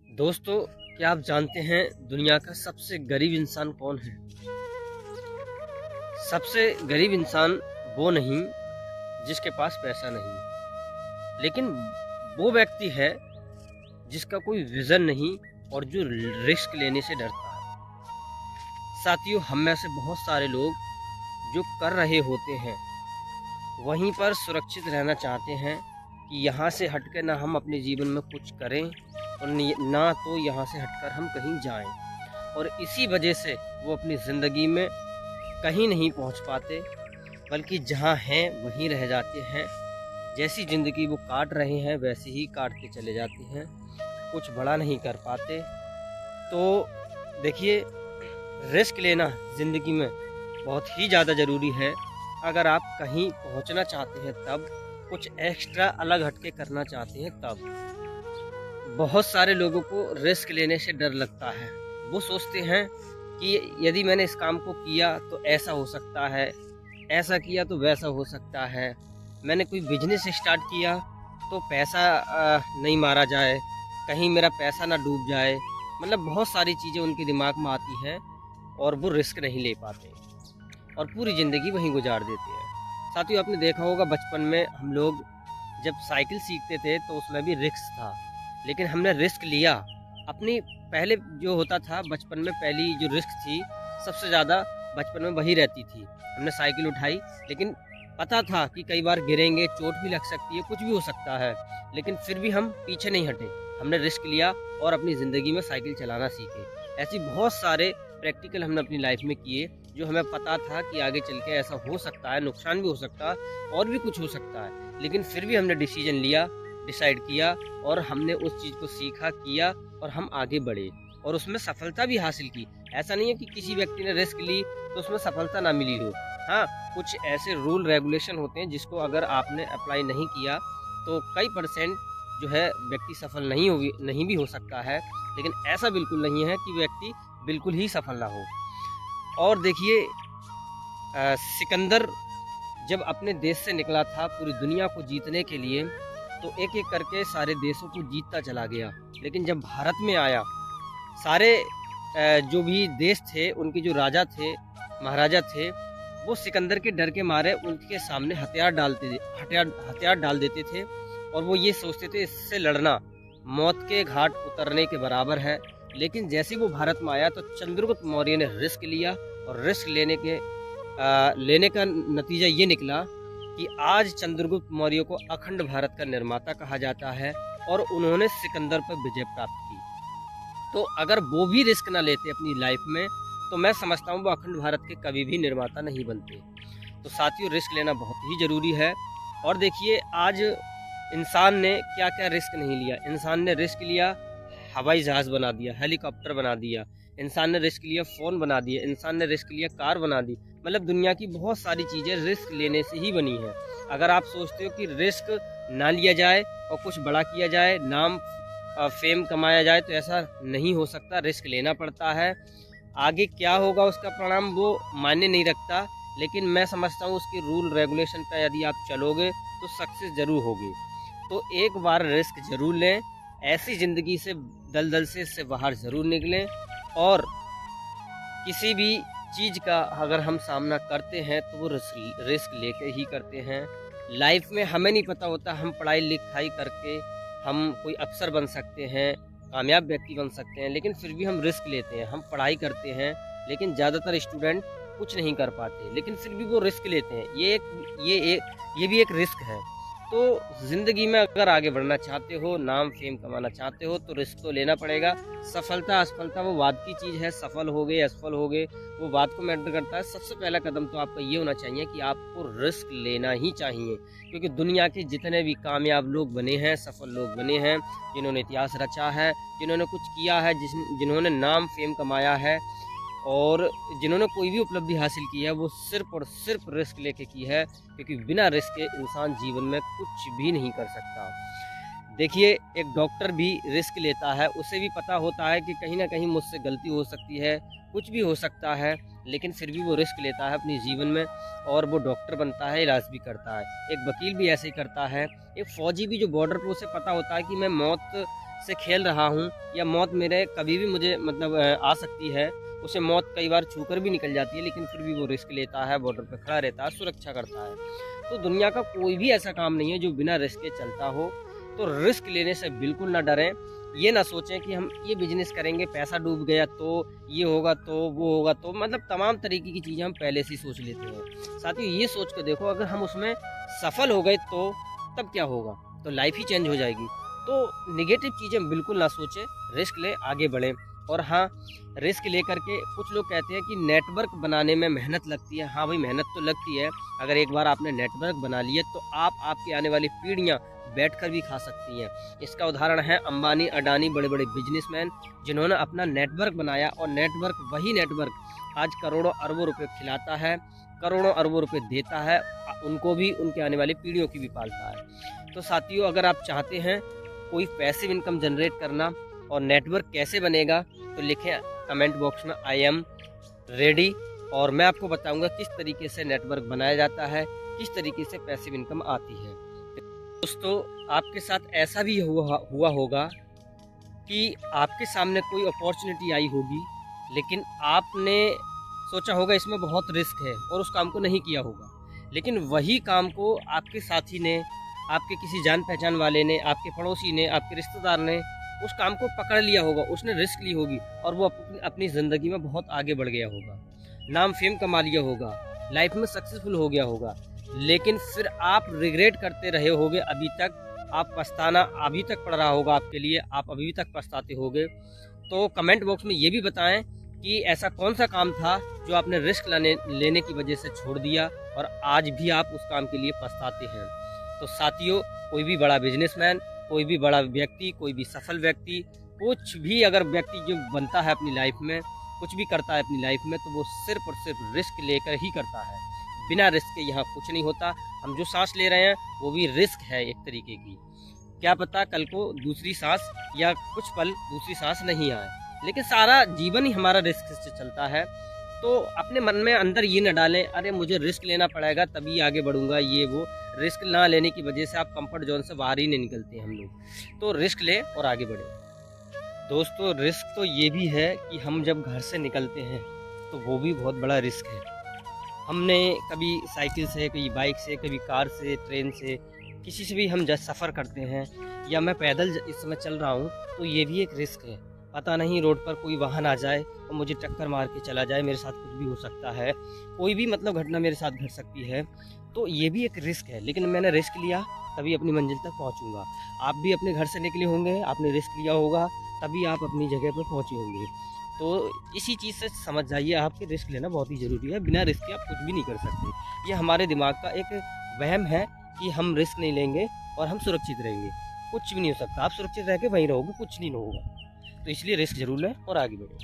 दोस्तों, क्या आप जानते हैं दुनिया का सबसे गरीब इंसान कौन है? सबसे गरीब इंसान वो नहीं जिसके पास पैसा नहीं, लेकिन वो व्यक्ति है जिसका कोई विजन नहीं और जो रिस्क लेने से डरता है। साथियों, हम में से बहुत सारे लोग जो कर रहे होते हैं वहीं पर सुरक्षित रहना चाहते हैं कि यहाँ से हटकर ना हम अपने जीवन में कुछ करें और ना तो यहाँ से हटकर हम कहीं जाएं, और इसी वजह से वो अपनी ज़िंदगी में कहीं नहीं पहुँच पाते, बल्कि जहाँ हैं वहीं रह जाते हैं। जैसी ज़िंदगी वो काट रहे हैं वैसे ही काटते चले जाते हैं, कुछ बड़ा नहीं कर पाते। तो देखिए, रिस्क लेना ज़िंदगी में बहुत ही ज़्यादा ज़रूरी है। अगर आप कहीं पहुंचना चाहते हैं तब, कुछ एक्स्ट्रा अलग हटके करना चाहते हैं तब। बहुत सारे लोगों को रिस्क लेने से डर लगता है। वो सोचते हैं कि यदि मैंने इस काम को किया तो ऐसा हो सकता है, ऐसा किया तो वैसा हो सकता है, मैंने कोई बिजनेस स्टार्ट किया तो पैसा नहीं मारा जाए, कहीं मेरा पैसा ना डूब जाए। मतलब बहुत सारी चीज़ें उनके दिमाग में आती हैं और वो रिस्क नहीं ले पाते और पूरी ज़िंदगी वहीं गुजार देते हैं। साथियों, आपने देखा होगा बचपन में हम लोग जब साइकिल सीखते थे तो उसमें भी रिस्क था, लेकिन हमने रिस्क लिया। अपनी पहले जो होता था बचपन में, पहली जो रिस्क थी सबसे ज़्यादा बचपन में वही रहती थी। हमने साइकिल उठाई, लेकिन पता था कि कई बार गिरेंगे, चोट भी लग सकती है, कुछ भी हो सकता है, लेकिन फिर भी हम पीछे नहीं हटे। हमने रिस्क लिया और अपनी ज़िंदगी में साइकिल चलाना सीखे। ऐसी बहुत सारे प्रैक्टिकल हमने अपनी लाइफ में किए जो हमें पता था कि आगे चल के ऐसा हो सकता है, नुकसान भी हो सकता है और भी कुछ हो सकता है, लेकिन फिर भी हमने डिसीजन लिया, डिसाइड किया और हमने उस चीज़ को सीखा, किया और हम आगे बढ़े और उसमें सफलता भी हासिल की। ऐसा नहीं है कि किसी व्यक्ति ने रिस्क ली तो उसमें सफलता ना मिली हो। हाँ, कुछ ऐसे रूल रेगुलेशन होते हैं जिसको अगर आपने अप्लाई नहीं किया तो कई परसेंट जो है व्यक्ति सफल नहीं भी हो सकता है, लेकिन ऐसा बिल्कुल नहीं है कि व्यक्ति बिल्कुल ही सफल ना हो। और देखिए, सिकंदर जब अपने देश से निकला था पूरी दुनिया को जीतने के लिए, तो एक एक करके सारे देशों को जीतता चला गया, लेकिन जब भारत में आया, सारे जो भी देश थे उनके जो राजा थे, महाराजा थे, वो सिकंदर के डर के मारे उनके सामने हथियार डाल देते थे और वो ये सोचते थे इससे लड़ना मौत के घाट उतरने के बराबर है। लेकिन जैसे वो भारत में आया तो चंद्रगुप्त मौर्य ने रिस्क लिया और रिस्क लेने का नतीजा ये निकला कि आज चंद्रगुप्त मौर्य को अखंड भारत का निर्माता कहा जाता है और उन्होंने सिकंदर पर विजय प्राप्त की। तो अगर वो भी रिस्क ना लेते अपनी लाइफ में तो मैं समझता हूँ वो अखंड भारत के कभी भी निर्माता नहीं बनते। तो साथियों, रिस्क लेना बहुत ही ज़रूरी है। और देखिए, आज इंसान ने क्या क्या रिस्क नहीं लिया। इंसान ने रिस्क लिया, हवाई जहाज़ बना दिया, हेलीकॉप्टर बना दिया। इंसान ने रिस्क लिया, फ़ोन बना दिया। इंसान ने रिस्क लिया, कार बना दी। मतलब दुनिया की बहुत सारी चीज़ें रिस्क लेने से ही बनी हैं। अगर आप सोचते हो कि रिस्क ना लिया जाए और कुछ बड़ा किया जाए, नाम फेम कमाया जाए, तो ऐसा नहीं हो सकता। रिस्क लेना पड़ता है। आगे क्या होगा उसका परिणाम वो मायने नहीं रखता, लेकिन मैं समझता हूँ उसके रूल रेगुलेशन पर यदि आप चलोगे तो सक्सेस ज़रूर होगी। तो एक बार रिस्क ज़रूर लें, ऐसी ज़िंदगी से दलदल से इससे बाहर ज़रूर निकलें। और किसी भी चीज़ का अगर हम सामना करते हैं तो वो रिस्क लेके ही करते हैं। लाइफ में हमें नहीं पता होता, हम पढ़ाई लिखाई करके हम कोई अफसर बन सकते हैं, कामयाब व्यक्ति बन सकते हैं, लेकिन फिर भी हम रिस्क लेते हैं। हम पढ़ाई करते हैं, लेकिन ज़्यादातर स्टूडेंट कुछ नहीं कर पाते, लेकिन फिर भी वो रिस्क लेते हैं। ये भी एक रिस्क है। तो ज़िंदगी में अगर आगे बढ़ना चाहते हो, नाम फेम कमाना चाहते हो, तो रिस्क तो लेना पड़ेगा। सफलता असफलता वो बाद की चीज़ है। सफल हो गए असफल हो गए वो बात को मैटर करता है। सबसे पहला कदम तो आपका ये होना चाहिए कि आपको रिस्क लेना ही चाहिए, क्योंकि दुनिया के जितने भी कामयाब लोग बने हैं, सफल लोग बने हैं, जिन्होंने इतिहास रचा है, जिन्होंने कुछ किया है, जिन्होंने नाम फेम कमाया है और जिन्होंने कोई भी उपलब्धि हासिल की है, वो सिर्फ और सिर्फ रिस्क लेके की है, क्योंकि बिना रिस्क के इंसान जीवन में कुछ भी नहीं कर सकता। देखिए, एक डॉक्टर भी रिस्क लेता है, उसे भी पता होता है कि कहीं ना कहीं मुझसे गलती हो सकती है, कुछ भी हो सकता है, लेकिन फिर भी वो रिस्क लेता है अपने जीवन में और वो डॉक्टर बनता है, इलाज भी करता है। एक वकील भी ऐसे ही करता है। एक फ़ौजी भी जो बॉर्डर पर, उसे पता होता है कि मैं मौत से खेल रहा हूँ या मौत मेरे कभी भी मुझे मतलब आ सकती है, उसे मौत कई बार छूकर भी निकल जाती है, लेकिन फिर भी वो रिस्क लेता है, बॉर्डर पे खड़ा रहता है, सुरक्षा करता है। तो दुनिया का कोई भी ऐसा काम नहीं है जो बिना रिस्क के चलता हो। तो रिस्क लेने से बिल्कुल ना डरें। ये ना सोचें कि हम ये बिजनेस करेंगे, पैसा डूब गया तो ये होगा, तो वो होगा, तो मतलब तमाम तरीके की चीज़ें हम पहले से ही सोच लेते हैं। साथियों, ये सोच कर देखो, अगर हम उसमें सफल हो गए तो तब क्या होगा? तो लाइफ ही चेंज हो जाएगी। तो निगेटिव चीज़ें बिल्कुल ना सोचें, रिस्क ले, आगे बढ़ें। और हाँ, रिस्क लेकर के कुछ लोग कहते हैं कि नेटवर्क बनाने में मेहनत लगती है। हाँ भाई, मेहनत तो लगती है। अगर एक बार आपने नेटवर्क बना लिया तो आप आपकी आने वाली पीढ़ियाँ बैठकर भी खा सकती हैं। इसका उदाहरण है अंबानी, अडानी, बड़े बड़े बिजनेसमैन, जिन्होंने अपना नेटवर्क बनाया, और वही नेटवर्क आज करोड़ों अरबों रुपए खिलाता है, करोड़ों अरबों रुपए देता है, उनको भी, उनके आने वाली पीढ़ियों की भी पालता है। तो साथियों, अगर आप चाहते हैं कोई पैसिव इनकम जनरेट करना और नेटवर्क कैसे बनेगा, तो लिखें कमेंट बॉक्स में आई एम रेडी, और मैं आपको बताऊंगा किस तरीके से नेटवर्क बनाया जाता है, किस तरीके से पैसिव इनकम आती है। दोस्तों, आपके साथ ऐसा भी हुआ होगा कि आपके सामने कोई अपॉर्चुनिटी आई होगी, लेकिन आपने सोचा होगा इसमें बहुत रिस्क है और उस काम को नहीं किया होगा। लेकिन वही काम को आपके साथी ने, आपके किसी जान पहचान वाले ने, आपके पड़ोसी ने, आपके रिश्तेदार ने उस काम को पकड़ लिया होगा, उसने रिस्क ली होगी और वो अपनी ज़िंदगी में बहुत आगे बढ़ गया होगा, नाम फेम कमा लिया होगा, लाइफ में सक्सेसफुल हो गया होगा। लेकिन फिर आप रिग्रेट करते रहे होगे अभी तक, आप पछताना अभी तक पड़ रहा होगा आपके लिए, आप अभी तक पछताते होगे। तो कमेंट बॉक्स में ये भी बताएं कि ऐसा कौन सा काम था जो आपने रिस्क लेने की वजह से छोड़ दिया और आज भी आप उस काम के लिए पछताते हैं। तो साथियों, कोई भी बड़ा बिजनेसमैन, कोई भी बड़ा व्यक्ति, कोई भी सफल व्यक्ति, कुछ भी अगर व्यक्ति जो बनता है अपनी लाइफ में, कुछ भी करता है अपनी लाइफ में, तो वो सिर्फ और सिर्फ रिस्क लेकर ही करता है। बिना रिस्क के यहाँ कुछ नहीं होता। हम जो सांस ले रहे हैं वो भी रिस्क है एक तरीके की। क्या पता कल को दूसरी सांस या कुछ पल दूसरी सांस नहीं आए, लेकिन सारा जीवन ही हमारा रिस्क से चलता है। तो अपने मन में अंदर ये न डालें, अरे मुझे रिस्क लेना पड़ेगा तभी आगे बढ़ूंगा, ये वो। रिस्क ना लेने की वजह से आप कंफर्ट जोन से बाहर ही नहीं निकलते हम लोग। तो रिस्क ले और आगे बढ़े। दोस्तों, रिस्क तो ये भी है कि हम जब घर से निकलते हैं तो वो भी बहुत बड़ा रिस्क है। हमने कभी साइकिल से, कभी बाइक से, कभी कार से, ट्रेन से, किसी से भी हम जब सफ़र करते हैं, या मैं पैदल इस समय चल रहा हूँ, तो ये भी एक रिस्क है। पता नहीं रोड पर कोई वाहन आ जाए और मुझे टक्कर मार के चला जाए, मेरे साथ कुछ भी हो सकता है, कोई भी मतलब घटना मेरे साथ घट सकती है। तो ये भी एक रिस्क है, लेकिन मैंने रिस्क लिया तभी अपनी मंजिल तक पहुँचूँगा। आप भी अपने घर से निकले होंगे, आपने रिस्क लिया होगा, तभी आप अपनी जगह पर पहुँचे होंगे। तो इसी चीज़ से समझ जाइए आप कि रिस्क लेना बहुत ही ज़रूरी है। बिना रिस्क के आप कुछ भी नहीं कर सकते। ये हमारे दिमाग का एक वहम है कि हम रिस्क नहीं लेंगे और हम सुरक्षित रहेंगे। कुछ भी नहीं हो सकता। आप सुरक्षित रह के वहीं रहोगे, कुछ नहीं होगा। तो इसलिए रिस्क ज़रूर लें और आगे बढ़ें।